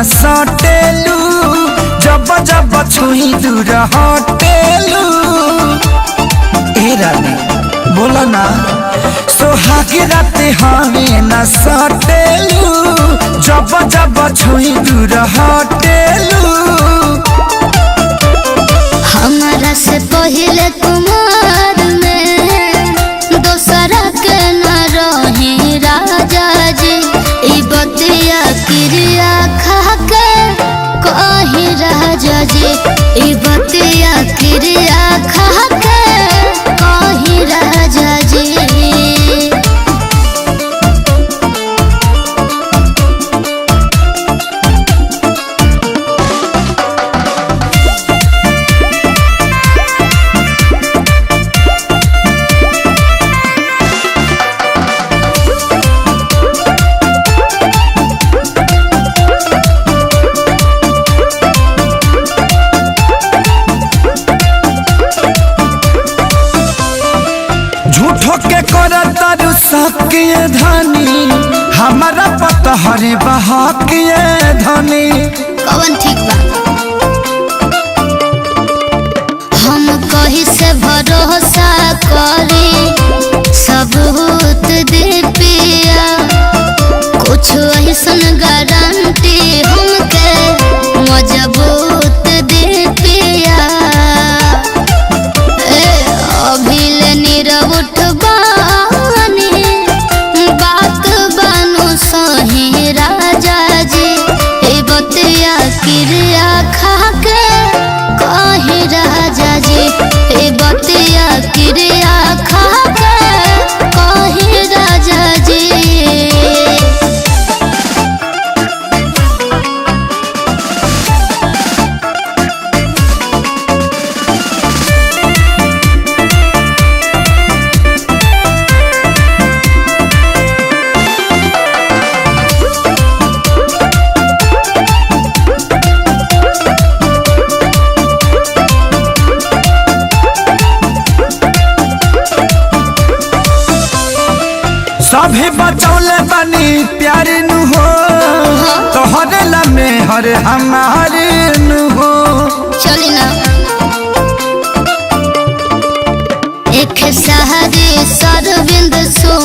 न सटेलू, जब जब छुई दूर हटेलू। ए रानी बोला ना, सोहाग रात हमें न सटेलू, जब जब छुई दूर हटेलू। हमारा से पहले कुमार में दोसरा के न रही राजा जी। ई बतिया क्रिया खा के कही राजा जी। ई बतिया क्रिया खा के कही राजा जी। झूठो के कर तारू सकिए धनी, हमारा पता हरे बहाकिए धनी। कवन ठीक बा, हम कहीं से भरोसा करी सबूत दे पिया। कुछ ऐसन गारंटी हमके मजबूत दे पिया। अभी ले नीरव उठबानी बात बानू सही राजा जी। ए बतिया क्रिया खा के कही राजा जी। ए बतिया क्रिया खा के कही राजा जी। सभी बचौले बनी प्यार नु हो, तोहरे लमे हर हमारे नु हो। चली ना एक सहारे सरविंद सो